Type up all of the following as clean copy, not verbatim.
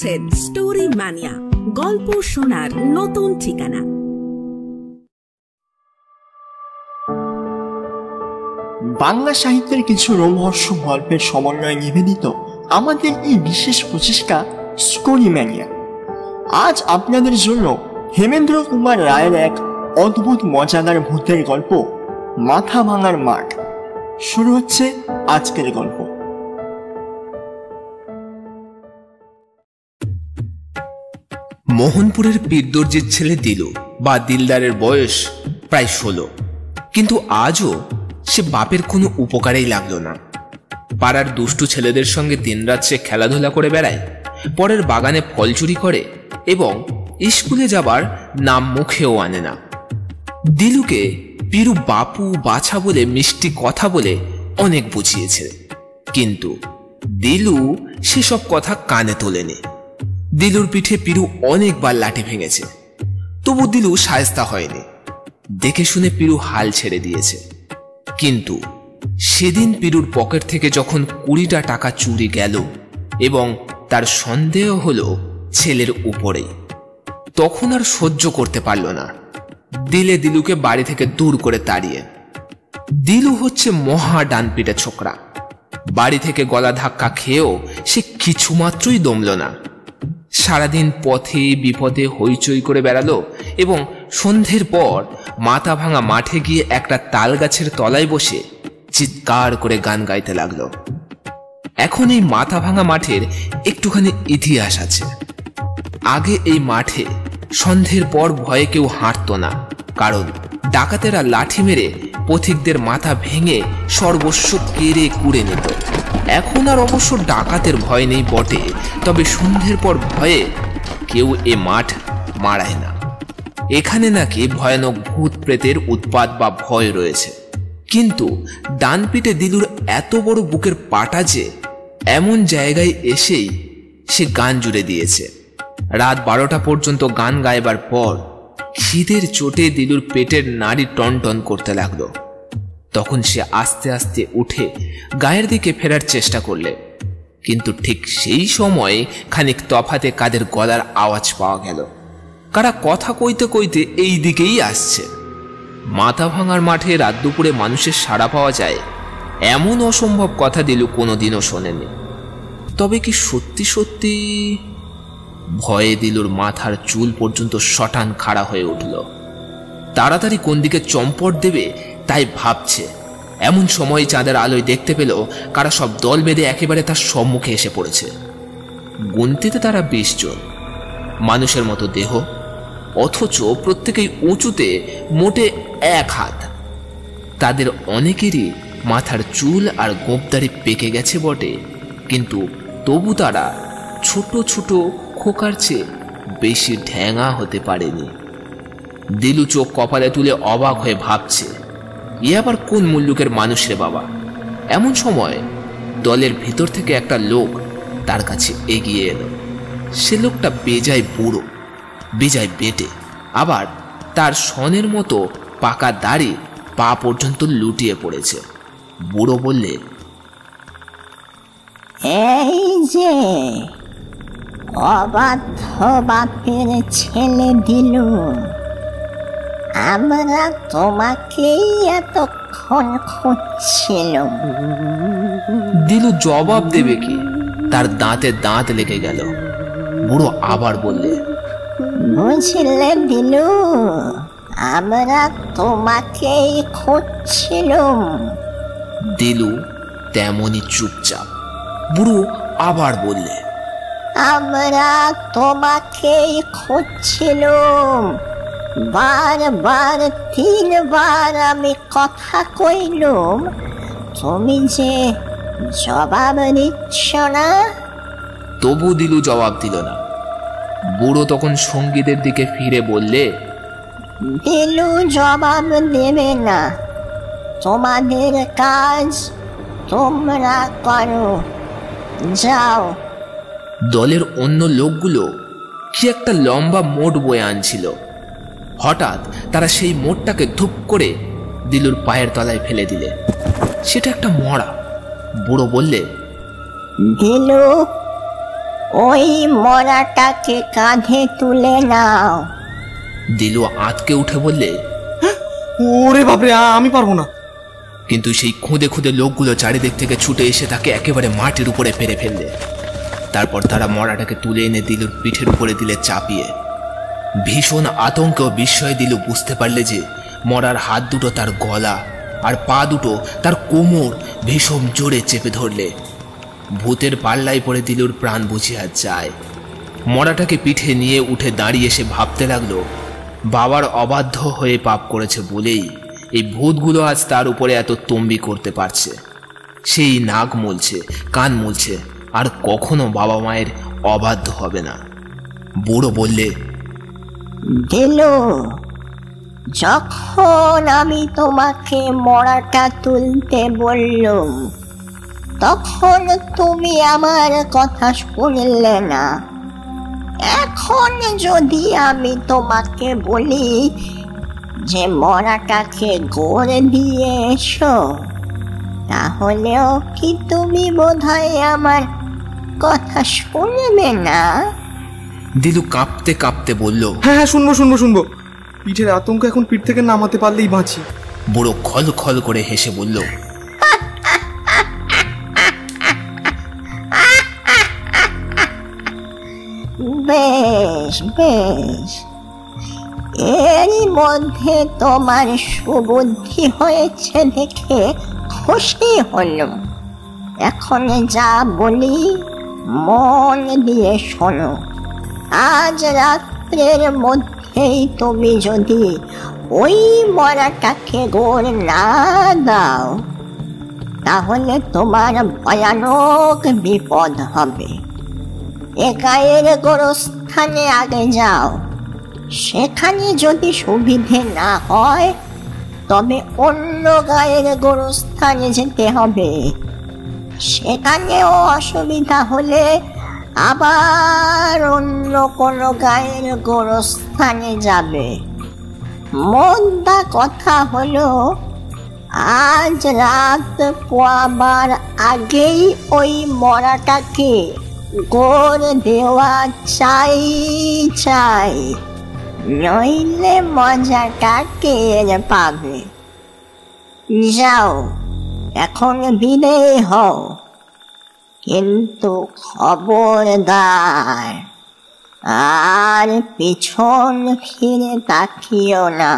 শুনছেন story mania, গল্প শোনার নতুন ঠিকানা। বাংলা সাহিত্যের কিছু রোমহর্ষ গল্পের সমন্বয়ে নিবেদিত আমাদের এই বিশেষ প্রচেষ্টা স্টোরি ম্যানিয়া। আজ আপনাদের জন্য হেমেন্দ্র কুমার রায়ের এক অদ্ভুত মজাদার ভূতের গল্প মাথা ভাঙার মাঠ। শুরু হচ্ছে আজকের গল্প। মোহনপুরের পীরদর্জির ছেলে দিলু বা দিলদারের বয়স প্রায় 16, কিন্তু আজও সে বাপের কোনো উপকারেই লাগলো না। পাড়ার দুষ্টু ছেলেদের সঙ্গে দিনরাত সে খেলাধুলা করে বেড়ায়, পরের বাগানে ফল চুরি করে এবং স্কুলে যাবার নাম মুখেও আনে না। দিলুকে পিরু বাপু বাছা বলে মিষ্টি কথা বলে অনেক বুঝিয়েছে, কিন্তু দিলু সেসব কথা কানে তোলেনি। দিলুর পিঠে পিরু অনেকবার লাঠি ভেঙেছে, তবু দিলু শায়েস্তা হয়নি। দেখে শুনে পিরু হাল ছেড়ে দিয়েছে। কিন্তু সেদিন পিরুর পকেট থেকে যখন 20টা টাকা চুরি গেল এবং তার সন্দেহ হলো ছেলের উপরেই, তখন আর সহ্য করতে পারল না। দিলুকে বাড়ি থেকে দূর করে তাড়িয়ে। দিলু হচ্ছে মহা ডানপিটে ছোকরা। বাড়ি থেকে গলা ধাক্কা খেয়েও সে কিছুমাত্রই দমল না। সারাদিন পথে বিপদে হইচই করে বেড়ালো এবং সন্ধ্যের পর মাথা ভাঙা মাঠে গিয়ে একটা তাল গাছের তলায় বসে চিৎকার করে গান গাইতে লাগলো। এখন এই মাথা ভাঙা মাঠের একটুখানি ইতিহাস আছে। আগে এই মাঠে সন্ধ্যের পর ভয়ে কেউ হাঁটতো না, কারণ ডাকাতেরা লাঠি মেরে পথিকদের মাথা ভেঙে সর্বস্ব কেড়ে কুড়ে নিত। এখন আর অবশ্য ডাকাতের ভয় নেই বটে, তবে সন্ধ্যের পর ভয়ে কেউ এ মাঠ মারায় না। এখানে নাকি ভয়ানক ভূত প্রেতের উৎপাত বা ভয় রয়েছে। কিন্তু ডানপিটে দিলুর এত বড় বুকের পাটা যে এমন জায়গায় এসেই সে গান জুড়ে দিয়েছে। রাত 12টা পর্যন্ত গান গাইবার পর খিদের চোটে দিলুর পেটের নাড়ি টনটন করতে লাগলো। তখন সে আস্তে আস্তে উঠে গায়ের দিকে ফেরার চেষ্টা করলে, কিন্তু ঠিক সেই সময় খানিক তফাতে কাদের গলার আওয়াজ পাওয়া গেল। কারা কথা কইতে কইতে এই দিকেই আসছে। মাথা ভাঙার মাঠে রাত দুপুরে মানুষের সাড়া পাওয়া যায় এমন অসম্ভব কথা দিলু কোনোদিনও শোনেনি। তবে কি সত্যি সত্যি? ভয়ে দিলুর মাথার চুল পর্যন্ত শটান খাড়া হয়ে উঠল। তাড়াতাড়ি কোন দিকে চম্পট দেবে তাই ভাবছে। এমন সময় চাঁদের আলোয় দেখতে পেল কারা সব দল বেঁধে একেবারে তার সম্মুখে এসে পড়েছে। গুনতিতে তারা 20 জন। মানুষের মতো দেহ, অথচ প্রত্যেকেই উঁচুতে মোটে 1 হাত। তাদের অনেকেরই মাথার চুল আর গোঁপদাড়ি পেকে গেছে বটে, কিন্তু তবু তারা ছোট ছোট খোকার চেয়ে বেশি ঢ্যাঙা হতে পারেনি। দিলু চোখ কপালে তুলে অবাক হয়ে ভাবছে, এ আবার কোন মুল্লুকের মানুষ রে বাবা। এমন সময় দলের ভিতর থেকে একটা লোক তার কাছে এগিয়ে এলো। সে লোকটা বেজায় বুড়ো, বেজায় বেটে, আবার তার সনের মতো পাকা দাড়ি পা পর্যন্ত লুটিয়ে পড়েছে। বুড়ো বললে, এই যে অবাধ্য বাপের ছেলে দিলু, আমরা তোমাকেই এতক্ষণ খুঁজছিলাম। দিলু জবাব দেবে কি, তার দাঁতে দাঁত লেগে গেল। বুড়ো আবার বললে, বুঝলে দিলু, আমরা তোমাকেই খুঁজছিলাম। দিলু তেমনই চুপচাপ। বুড়ো আবার বললে, আমরা তোমাকেই খুঁজছিলাম। বারবার 3 বার আমি কথা কইলুম, তুমি যে জবাব দিচ্ছ না। তবু দিলু জবাব দিল না। বুড়ো তখন সঙ্গীদের দিকে ফিরে বললে, দিলু জবাব দেবে না। তোমাদের কাজ তোমরা করো, যাও। দলের অন্য লোকগুলো কি একটা লম্বা মোট বয়ে আনছিল। হঠাৎ তারা সেই মোটটাকে ধুপ করে দিলুর পায়ের তলায় ফেলে দিলে। সেটা একটা মরা। বুড়ো বললে, দিলু, ওই মরাটাকে কাঁধে তুলে নাও। দিলু আঁতকে উঠে বললে, ওরে বাপরে, আমি পারবো না। কিন্তু সেই খুদে খুদে লোকগুলো চারিদিক থেকে ছুটে এসে তাকে একেবারে মাটির উপরে ফেলে ফেললে। তারপর তারা মরাটাকে তুলে এনে দিলুর পিঠের উপরে দিলে চাপিয়ে। ভীষণ আতঙ্ক ও বিস্ময়ে দিলু বুঝতে পারলে যে মরার হাত দুটো তার গলা আর পা দুটো তার কোমর ভীষণ জোরে চেপে ধরলে। ভূতের পাল্লায় পড়ে দিলুর প্রাণ বুঝিয়া যায়। মরাটাকে পিঠে নিয়ে উঠে দাঁড়িয়ে সে ভাবতে লাগলো, বাবার অবাধ্য হয়ে পাপ করেছে বলেই এই ভূতগুলো আজ তার উপরে এত তম্বি করতে পারছে। সেই নাক মুলছে, কান মুলছে, আর কখনো বাবা মায়ের অবাধ্য হবে না। বুড়ো বললে, দিলু, যখন আমি তোমাকে মরাটা তুলতে বললুম তখন তুমি আমার কথা শুনলে না। এখন যদি আমি তোমাকে বলি যে মরাটাকে গড়ে দিয়ে এসো, তাহলেও কি তুমি বোধহয় আমার কথা শুনবে না? দিলু কাঁপতে কাঁপতে বলল, হ্যাঁ হ্যাঁ, শুনবো শুনবো শুনবো। পিঠের আতঙ্ক এখন পিঠ থেকে নামাতে পারলেই বাঁচি। বুড়ো খল খল করে হেসে বলল, বেশ বেশ, এরই মধ্যে তোমার সুবুদ্ধি হয়েছে দেখে খুশি হলো। এখন যা বলি মন দিয়ে শোনো। আজ রাত্রের মধ্যেই তুমি যদি ওই মরাটাকে গোড় না দাও, তাহলে তোমার ভয়ানক বিপদ হবে। এ গায়ের গোরস্থানে আগে যাও। সেখানে যদি সুবিধে না হয় তবে অন্য গায়ের গোরস্থানে যেতে হবে। সেখানেও অসুবিধা হলে আবার অন্য কোনো গায়ের গোরস্থানে যাবে। মোদ্দা কথা হলো, আজ রাত পোয়াবার আগেই ওই মরাটাকে গোড় দেওয়া চাই চাই, নইলে মজাটা কে পাবে। যাও, এখন বিদেয় হও, কিন্তু খবরদার আর পিছন ফিরে তাকিও না।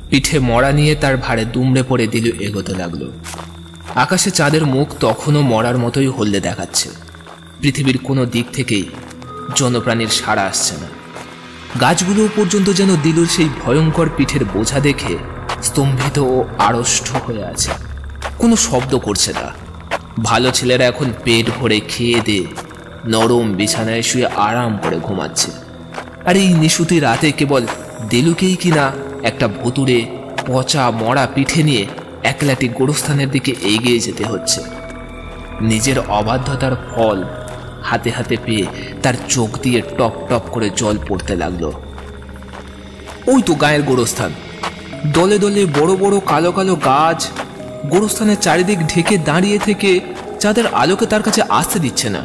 পিঠে মরা নিয়ে তার ভারে দুমড়ে পড়ে দিলু এগোতে লাগলো। আকাশে চাঁদের মুখ তখনও মরার মতোই হলদে দেখাচ্ছে। পৃথিবীর কোনো দিক থেকেই জনপ্রাণীর সাড়া আসছে না। গাছগুলো পর্যন্ত যেন দিলুর সেই ভয়ঙ্কর পিঠের বোঝা দেখে স্তম্ভিত ও আড়ষ্ট হয়ে আছে, কোনো শব্দ করছে না। ভালো ছেলেরা এখন পেট ভরে খেয়ে দিয়ে নরম বিছানায় শুয়ে আরাম করে ঘুমাচ্ছে। আর এই নিশুতি রাতে কেবল দিলুকেই কিনা একটা ভুতুড়ে পচা মরা পিঠে নিয়ে একলাটি গোরস্থানের দিকে এগিয়ে যেতে হচ্ছে। নিজের অবাধ্যতার ফল হাতে হাতে পেয়ে তার চোখ দিয়ে টপ টপ করে জল পড়তে লাগলো। ওই তো গায়ের গোরস্থান, দলে দলে বড় বড় কালো কালো গাছ গোরস্থানের চারিদিক ঢেকে দাঁড়িয়ে থেকে যাদের আলোকে তার কাছে আসতে দিচ্ছে না।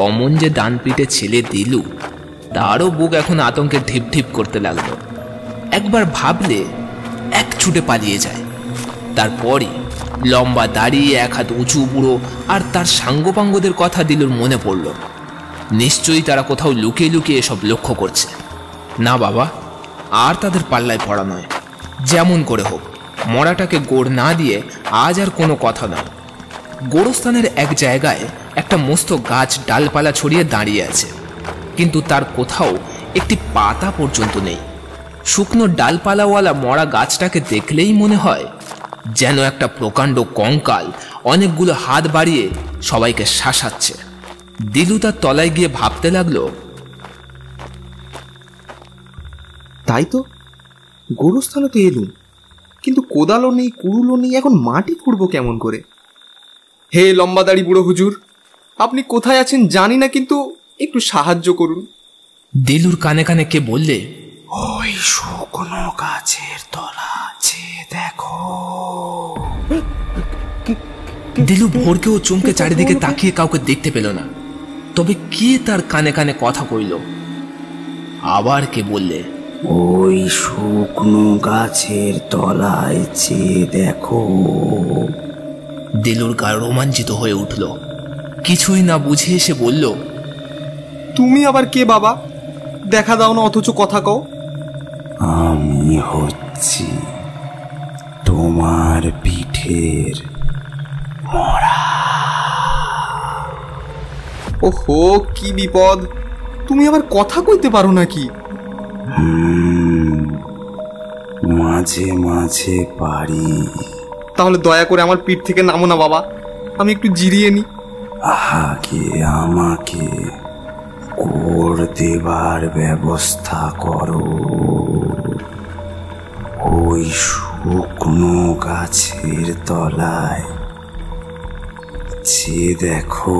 অমন যে ডান পিঠে ছেলে দিলু, তারও বুক এখন আতঙ্কে ঢিপ ঢিপ করতে লাগলো। একবার ভাবলে এক ছুটে পালিয়ে যায়। তারপরই লম্বা দাঁড়িয়ে এক হাত উঁচু বুড়ো আর তার সাঙ্গপাঙ্গদের কথা দিলুর মনে পড়ল। নিশ্চয়ই তারা কোথাও লুকিয়ে লুকিয়ে এসব লক্ষ্য করছে। না বাবা, আর তাদের পাল্লায় পড়া নয়। যেমন করে হোক মরাটাকে গোড় না দিয়ে আজ আর কোনো কথা নয়। গোরস্থানের এক জায়গায় একটা মস্ত গাছ ডালপালা ছড়িয়ে দাঁড়িয়ে আছে, কিন্তু তার কোথাও একটি পাতা পর্যন্ত নেই। শুকনো ডালপালাওয়ালা মরা গাছটাকে দেখলেই মনে হয় যেন একটা প্রকাণ্ড কঙ্কাল অনেকগুলো হাত বাড়িয়ে সবাইকে শাসাচ্ছে। দিলু তার তলায় গিয়ে ভাবতে লাগলো, তাই তো, গোরস্থানে তো এলুম, কিন্তু কোদালও নেই, কুড়ুলও নেই, এখন মাটি খুঁড়বো কেমন করে? হে লম্বাদাড়ি বুড়ো হুজুর, আপনি কোথায় আছেন জানি না, কিন্তু একটু সাহায্য করুন। দিলুর কানে কানে কে বললে, ওই শুকনো গাছের তলা আছে, দেখো। দিলু ভোরকেও চমকে চারিদিকে তাকিয়ে কাউকে দেখতে পেল না। তবে কে তার কানে কানে কথা কইল। আবার কে বললে, ওই শুকনো গাছের তলায় চেয়ে দেখো। দিলুর গা রোমাঞ্চিত হয়ে উঠল। কিছুই না বুঝে এসে বলল, তুমি আবার কে বাবা? দেখা দাও না অথচ কথা কও। আমি হচ্ছি তোমার পিঠের মরা। ওহো, কি বিপদ! তুমি আবার কথা কইতে পারো নাকি? মাঝে মাঝে পারি। তাহলে দয়া করে আমার পিঠ থেকে নামো না বাবা, আমি একটু জিরিয়ে নি। আগে আমাকে কোড় দেবার ব্যবস্থা করো। ওই শুকনো গাছের তলায় চেয়ে দেখো।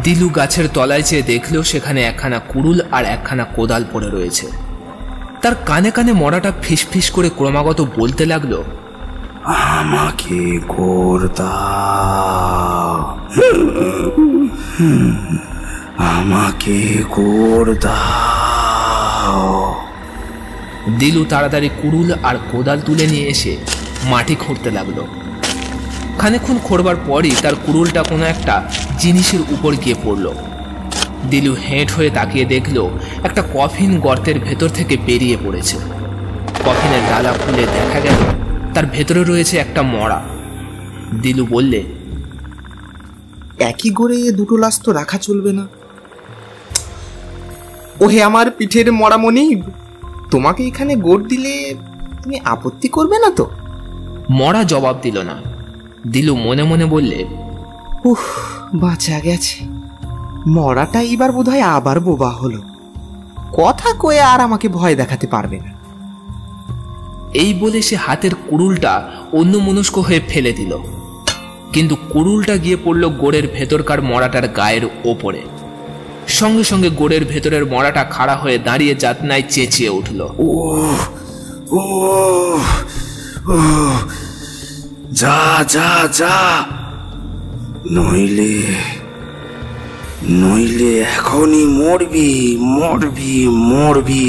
দিলু গাছের তলায় চেয়ে দেখলো সেখানে একখানা কুড়ুল আর একখানা কোদাল পড়ে রয়েছে। তার কানে কানে মরাটা ফিসফিস করে ক্রমাগত বলতে লাগলো, আমাকে গোড় দাও, আমাকে গোড় দাও। দিলু তাড়াতাড়ি কুড়ুল আর কোদাল তুলে নিয়ে এসে মাটি খুঁড়তে লাগলো। খানিকক্ষণ খোঁড়বার পরই তার কুড়ুলটা কোনো একটা জিনিসের উপর গিয়ে পড়ল। দিলু হেঁট হয়ে তাকিয়ে দেখলো একটা কফিন গর্তের ভেতর থেকে বেরিয়ে পড়েছে। কফিনের ডালা খুলে দেখা গেল তার ভেতরে রয়েছে একটা মরা। দিলু বললে, একই গড়ে দুটো লাশ তো রাখা চলবে না। ওহে আমার পিঠের মরামণি, তোমাকে এখানে গোড় দিলে তুমি আপত্তি করবে না তো? মরা জবাব দিল না। দিলু মনে মনে বললে, উফ, বাঁচা গেছে। মরাটা এবার বোধহয় আবার বোবা হলো, কথা কয়ে আর আমাকে ভয় দেখাতে পারবে না। এই বলে সে হাতের কুড়ুলটা অন্যমনস্ক হয়ে ফেলে দিল। কিন্তু কুড়ুলটা গিয়ে পড়ল গোড়ের ভেতরকার মরাটার গায়ের ওপরে। সঙ্গে সঙ্গে গোড়ের ভেতরের মরাটা খাড়া হয়ে দাঁড়িয়ে যাতনায় চেঁচিয়ে উঠল, ও ও ও, যা যা যা, নইলে নইলে এখনই মরবি মরবি মরবি।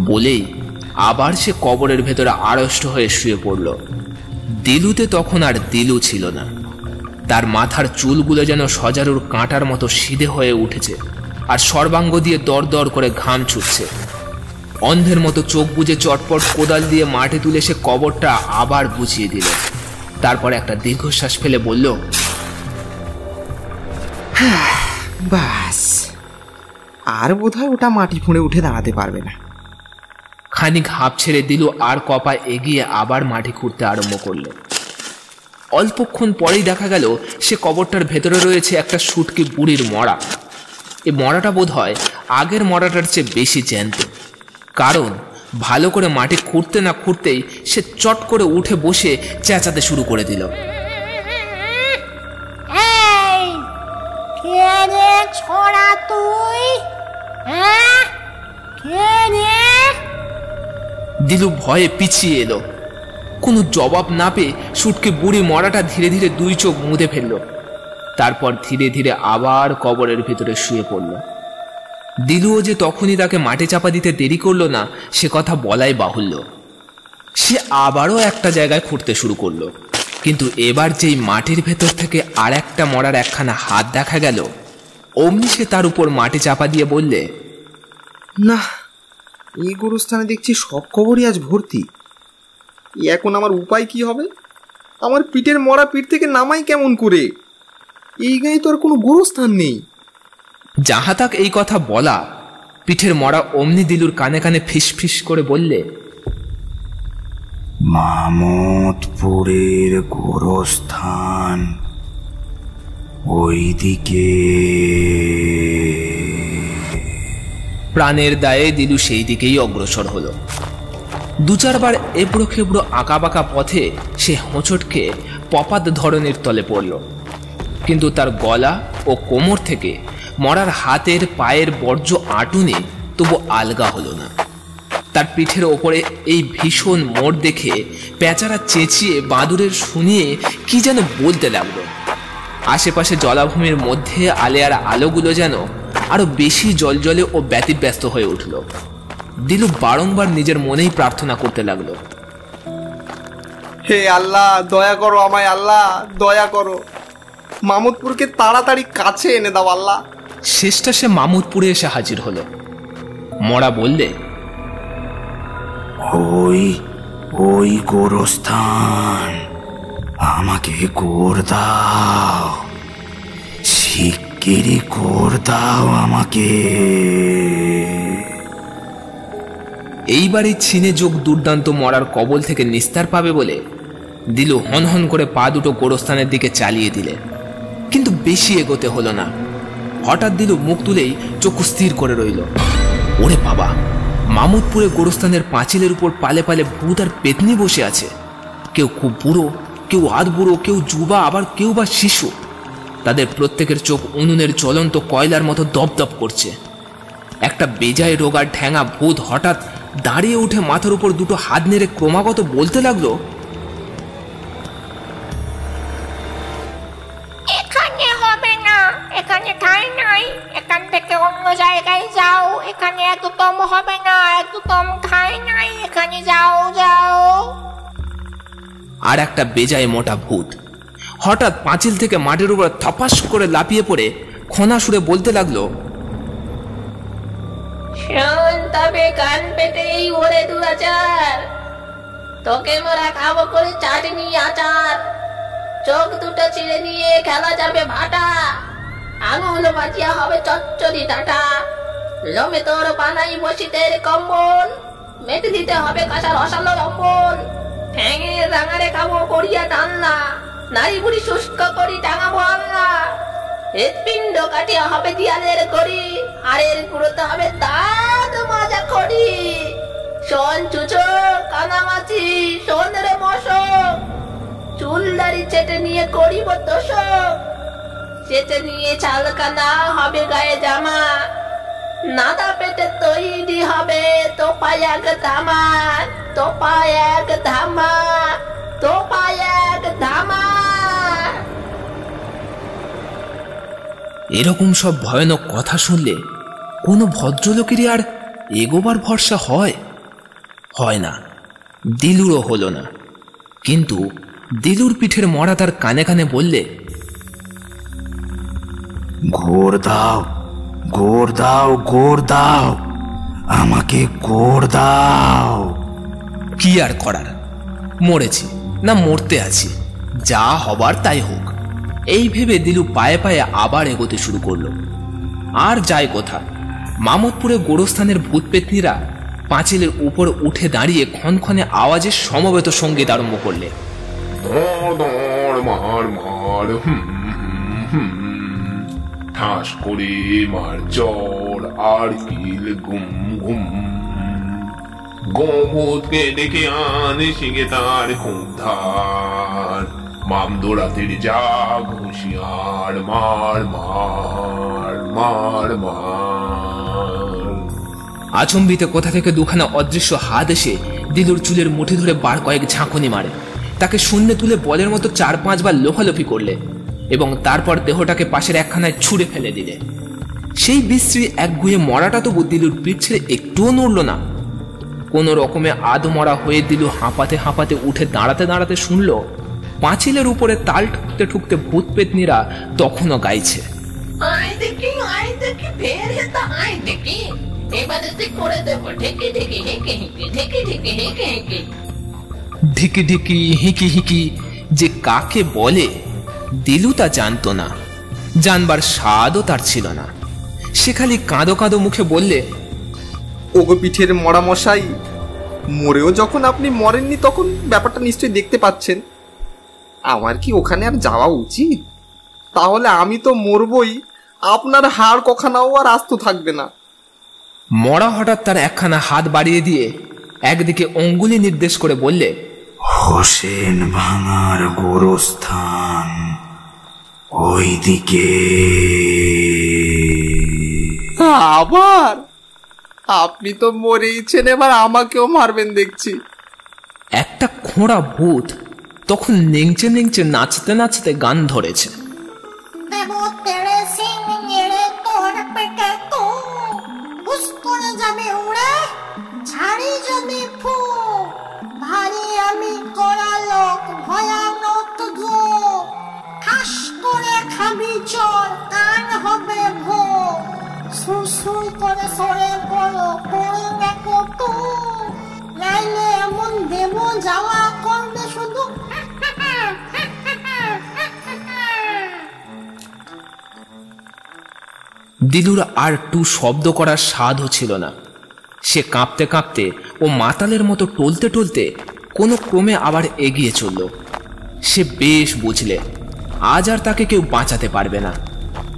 বলেই আবার সে কবরের ভেতরে আড়ষ্ট হয়ে শুয়ে পড়ল। দিলুতে তখন আর দিলু ছিল না। তার মাথার চুলগুলো যেন সজারুর কাঁটার মতো সিধে হয়ে উঠেছে, আর সর্বাঙ্গ দিয়ে দর দর করে ঘাম ছুটছে। অন্ধের মতো চোখ বুজে চটপট কোদাল দিয়ে মাটি তুলে সে কবরটা আবার বুঝিয়ে দিল। তারপর একটা দীর্ঘশ্বাস ফেলে বলল, বাস, আর বোধহয় ওটা মাটি ফুঁড়ে উঠে দাঁড়াতে পারবে না। খানিক হাঁপ ছেড়ে দিলু আর কপা এগিয়ে আবার মাটি খুঁড়তে আরম্ভ করলো। অল্পক্ষণ পরেই দেখা গেল সে কবরটার ভেতরে রয়েছে একটা শুটকি বুড়ির মরা। এই মরাটা বোধ হয় আগের মরাটার চেয়ে বেশি জ্যান্ত, কারণ ভালো করে মাটি খুঁড়তে না খুঁড়তেই সে চট করে উঠে বসে চেঁচাতে শুরু করে দিল। দিলু ভয়ে পিছিয়ে এলো। কোনো জবাব না পেয়ে শুটকি বুড়ি মরাটা ধীরে ধীরে দুই চোখ মুদে ফেলল। তারপর ধীরে ধীরে আবার কবরের ভিতরে শুয়ে পড়ল। দিলুও যে তখনই তাকে মাটি চাপা দিতে দেরি করলো না সে কথা বলাই বাহুল্য। সে আবারও একটা জায়গায় খুঁড়তে শুরু করলো, কিন্তু এবার যেই মাটির ভেতর থেকে আর একটা মরার একখানা হাত দেখা গেল, অমনি সে তার উপর মাটি চাপা দিয়ে বললে, না, এই গোরস্থানে দেখছি সব কবরই আজ ভর্তি। এখন আমার উপায় কি হবে? আমার পিঠের মরা পিঠ থেকে নামাই কেমন করে? এই গায়ে তো আর কোনো গোরস্থান নেই। যাহা তাক এই কথা বলা, পিঠের মরা অমনি দিলুর কানে কানে ফিস ফিস করে বললে, মামদপুরের গোরস্থান ওইদিকে। প্রাণের দায়ে দিলু সেই দিকেই অগ্রসর হলো। দু চারবার এবড়ো খেবড়ো আঁকা বাঁকা পথে সে হোঁচটকে পপাত ধরনের তলে পড়ল, কিন্তু তার গলা ও কোমর থেকে মরার হাতের পায়ের বর্জ্য আঁটুনি তবু আলগা হলো না। তার পিঠের ওপরে এই ভীষণ মোড় দেখে পেঁচারা চেঁচিয়ে বাদুড়ের শুনিয়ে কি যেন বলতে লাগলো। আশেপাশে জলাভূমির মধ্যে আলেয়ার আলোগুলো যেন আরো বেশি জলজলে ও ব্যতিব্যস্ত হয়ে উঠল। দিলু বারংবার নিজের মনেই প্রার্থনা করতে লাগলো, হে আল্লাহ, দয়া করো আমায়, আল্লাহ দয়া করো, মামুদপুরকে তাড়াতাড়ি কাছে এনে দাও আল্লাহ। শেষটা সে মামুদপুরে এসে হাজির হলো। মরা বললে, ওই ওই গোরস্থান, আমাকে গোর দাও, শিগগিরই গোর দাও আমাকে। এইবারই ছিনে যোগ দুর্দান্ত মরার কবল থেকে নিস্তার পাবে বলে দিলু হনহন করে পা দুটো গোরস্থানের দিকে চালিয়ে দিলে, কিন্তু বেশি এগোতে হলো না। হঠাৎ দিলু মুখ তুলেই চক্ষু স্থির করে রইল। ওরে বাবা, মামুদপুরে গোরস্থানের পাঁচিলের উপর পালে পালে ভূত আর পেতনি বসে আছে। কেউ খুব বুড়ো, কেউ আধ বুড়ো, কেউ যুবা, আবার কেউ বা শিশু। তাদের প্রত্যেকের চোখ উনুনের জ্বলন্ত কয়লার মতো দপদপ করছে। একটা বেজায় রোগার ঠ্যাঙা ভূত হঠাৎ দাঁড়িয়ে উঠে মাথার উপর দুটো হাত নেড়ে ক্রমাগত বলতে লাগলো, এখানে হবে না, এখানে ঠাঁই নাই, এখান থেকে অন্য জায়গায় যাও, এখানে একদম হবে না, একদম ঠাঁই নাই, এখানে যাও যাও। আর একটা বেজায় মোটা ভূত হঠাৎ পাঁচিল থেকে মাটির উপর থপাস করে লাফিয়ে পড়ে খনা সুরে বলতে লাগলো, শোন তবে কান পেতেই ওরে দুরাচার, তোকে মোরা খাবো করে চাটনি আচার, চোখ দুটো ছিঁড়ে নিয়ে খেলা যাবে ভাটা, আঙুল বাজিয়া হবে চচ্চড়ি ডাটা, লোমে তোর বানাই বসিতের কম্বল, মেটে দিতে হবে কাঁচা রসালো অম্বল, ঠ্যাঙের রাঙারে খাবো করিয়া টান্না, নারী বুড়ি শুষ্ক করি টাঙাবো আল্লাহ, হৃৎপিণ্ড কাটিয়া হবে দিয়ালের করি, হাড়ের গুঁড়োতে হবে দাঁত মাজা খড়ি, শোন চুচো কানামাছি, শোন রে মশক, চুল দাড়ি চেটে নিয়ে করিব তোষক, চেটে নিয়ে চালকানা হবে গায়ে জামা, নাদা পেটে তৈরি হবে তোপায় এক ধামা, তোপায় এক ধামা, তোপায় এক ধামা। এরকম সব ভয়ানক কথা শুনলে কোনো ভদ্রলোকেরই আর এগোবার ভরসা হয় না। দিলুরও হলো না। কিন্তু দিলুর পিঠের মরা তার কানে কানে বললে, গোর দাও, গোর দাও, গোর দাও, আমাকে গোর দাও। কি আর করার, মরেছি না মরতে আছি, যা হবার তাই হোক, এই ভেবে দিলু পায়ে পায়ে আবার এগোতে শুরু করলো। আর যায় কোথা, মামুদপুরে গোরস্থানের ভূত পেতনিরা পাঁচিলের উপর উঠে দাঁড়িয়ে ক্ষণক্ষণে আওয়াজে সমবেত সঙ্গীত আরম্ভ করলে, মার মার ঠাস করে মার চর আর কিল গুম গুম, গোভূতকে ডেকে আন শিঙে তার খুব ধার, মাম দৌড়াতে যাক হুঁশিয়ার, মার মার মার মার। আচম্বিতে কোথা থেকে দুখানা অদৃশ্য হাত এসে দিলুর চুলের মুঠি ধরে বার কয়েক ঝাঁকুনি মারে, তাকে শূন্যে তুলে বলের মতো 4-5 বার লোফালোফি করলে এবং তারপর দেহটাকে পাশের একখানায় ছুঁড়ে ফেলে দিলে। সেই বিশ্রী একগুঁয়ে মরাটা তবু দিলুর পিঠ ছেড়ে একটুও নড়ল না। কোনো রকমে আধমরা হয়ে দিলু হাঁপাতে হাঁপাতে উঠে দাঁড়াতে দাঁড়াতে শুনল পাঁচিলের উপরে তাল ঠুকতে ঠুকতে ভূত পেতনিরা তখনও গাইছে, আয় দেখি ফের হেতা আয় দেখি, এবারে তুই করে দেবো ঢেকে ঢেকে হেঁকে হেঁকে, ঢেকে ঢেকে হেঁকে হেঁকে। ঢিকি ঢিকি হিকি হিকি যে কাকে বলে দিলু তা জানতো না, জানবার স্বাদও তার ছিল না। সে খালি কাঁদো কাঁদো মুখে বললে, ওগো পিঠের মরা মশাই, মরেও যখন আপনি মরেননি তখন ব্যাপারটা নিশ্চয়ই দেখতে পাচ্ছেন। আমার কি ওখানে আর যাওয়া উচিত? তাহলে আমি তো মরবই, আপনার হাড় কখানাও আর আস্ত থাকবে না। মরা হঠাৎ তার একখানা হাত বাড়িয়ে দিয়ে একদিকে অঙ্গুলি নির্দেশ করে বললে, হোসেন ভাঙার গোরস্থান ওইদিকে। আবার আপনি তো মরেইছেন, এবার আমাকেও মারবেন দেখছি। একটা খোঁড়া ভূত তখন নেংচে নেংচে নাচতে নাচতে গান ধরেছে। দেব তেরে সিং এড়ে তোর পেটে তো হুস করে যাবে উড়ে, ছাড়ি যদি ফু ভারী আমি করা লোক ভয়ানক যোগ, ঠাস করে খাবি চর কান হবে ভো, সুর করে সরে পড়ো পড়ে দেখো তো, নাইলে এমন দেব যাওয়া করবে শুধু। দিলুর আর টু শব্দ করার সাধও ছিল না। সে কাঁপতে কাঁপতে ও মাতালের মতো টলতে টলতে কোনো ক্রমে আবার এগিয়ে চলল। সে বেশ বুঝলে আজ আর তাকে কেউ বাঁচাতে পারবে না।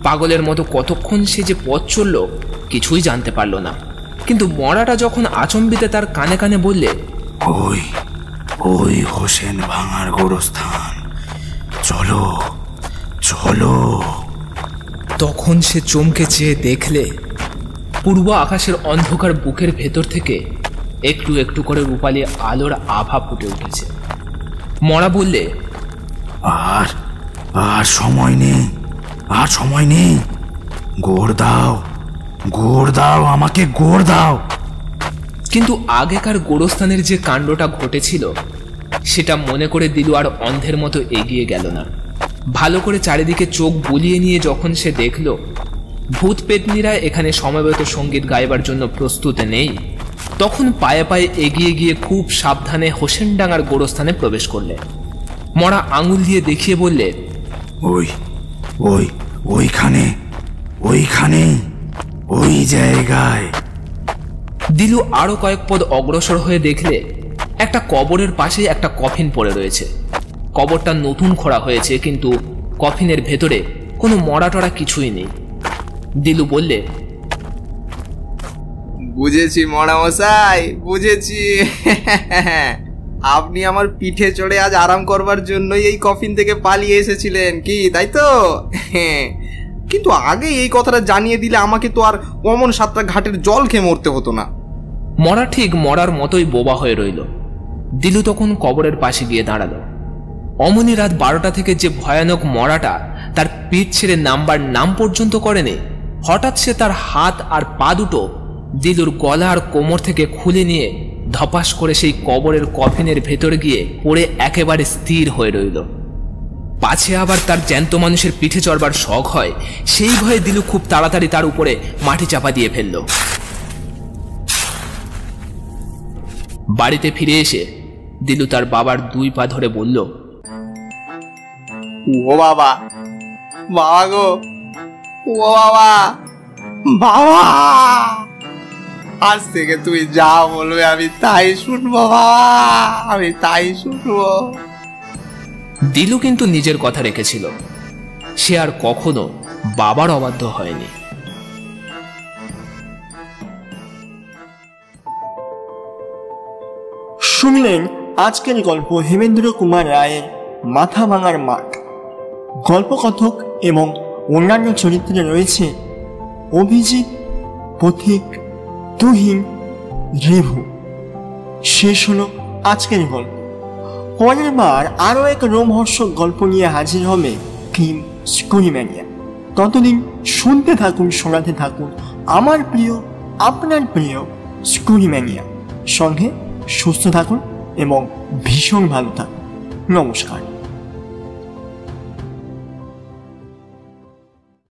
পাগলের মতো কতক্ষণ সে যে পথ চলল কিছুই জানতে পারল না। কিন্তু মরাটা যখন আচম্বিতে তার কানে কানে বললে, ওই ওই হোসেন ভাঙার গোরস্থান, চলো চলো, তখন সে চমকে চেয়ে দেখলে পূর্ব আকাশের অন্ধকার বুকের ভেতর থেকে একটু একটু করে রূপালী আলোর আভা ফুটে উঠেছে। মরা বললে, আর আর সময় নেই, আর সময় নেই, গোড় দাও, গোড় দাও, আমাকে গোড় দাও। কিন্তু আগেকার গোরস্থানের যে কাণ্ডটা ঘটেছিল সেটা মনে করে দিলু আর অন্ধের মতো এগিয়ে গেল না। ভালো করে চারিদিকে চোখ বুলিয়ে নিয়ে যখন সে দেখল ভূত পেতনিরা এখানে সমবেত সঙ্গীত গাইবার জন্য প্রস্তুত নেই, তখন পায়ে পায়ে এগিয়ে গিয়ে খুব সাবধানে হোসেনডাঙ্গার গোরস্থানে প্রবেশ করলে। মরা আঙুল দিয়ে দেখিয়ে বললে, ওই ওই ওইখানে, ওইখানে, ওই জায়গায়। দিলু আরো কয়েক পদ অগ্রসর হয়ে দেখলে একটা কবরের পাশে একটা কফিন পড়ে রয়েছে। কবরটা নতুন খোঁড়া হয়েছে, কিন্তু কফিনের ভেতরে কোনো মরা টরা কিছুই নেই। দিলু বললে, বুঝেছি মশাই, বুঝেছি। আপনি আমার পিঠে চড়ে আজ আরাম করবার জন্যই এই কফিন থেকে পালিয়ে এসেছিলেন কি, তাই তো? কিন্তু আগে এই কথাটা জানিয়ে দিলে আমাকে তো আর অমন 7টা ঘাটের জল খেয়ে মরতে হতো না। মরা ঠিক মরার মতোই বোবা হয়ে রইল। দিলু তখন কবরের পাশে গিয়ে দাঁড়ালো। অমনি রাত 12টা থেকে যে ভয়ানক মরাটা তার পিঠ ছেড়ে নামবার নাম পর্যন্ত করেনি, হঠাৎ সে তার হাত আর পা দুটো দিলুর গলা আর কোমর থেকে খুলে নিয়ে ধপাস করে সেই কবরের কফিনের ভেতর গিয়ে পড়ে একেবারে স্থির হয়ে রইল। পাছে আবার তার জ্যান্ত মানুষের পিঠে চড়বার শখ হয়, সেই ভয়ে দিলু খুব তাড়াতাড়ি তার উপরে মাটি চাপা দিয়ে ফেলল। বাড়িতে ফিরে এসে দিলু তার বাবার 2 পা ধরে বলল, ও বাবা, বাবা গো, ও বাবা, বাবা, আজ থেকে তুমি যা বলবে আমি তাই শুনবো বাবা, আমি তাই শুনবো। দিলু কিন্তু নিজের কথা রেখেছিল, সে আর কখনো বাবার অবাধ্য হয়নি। শুনলেন আজকের গল্প হেমেন্দ্র কুমার রায়ের মাথা ভাঙার মাঠ। গল্পকথক এবং অন্যান্য চরিত্রে রয়েছে অভিজিৎ, পথিক, তুহিন, রেভু। শেষ হলো আজকের গল্প। পরের বার আরও এক রোমহর্ষক গল্প নিয়ে হাজির হবে টিম স্টোরিম্যানিয়া। ততদিন শুনতে থাকুন, শোনাতে থাকুন আমার প্রিয়, আপনার প্রিয় স্টোরিম্যানিয়া। সঙ্গে সুস্থ থাকুন এবং ভীষণ ভালো থাকুন। নমস্কার।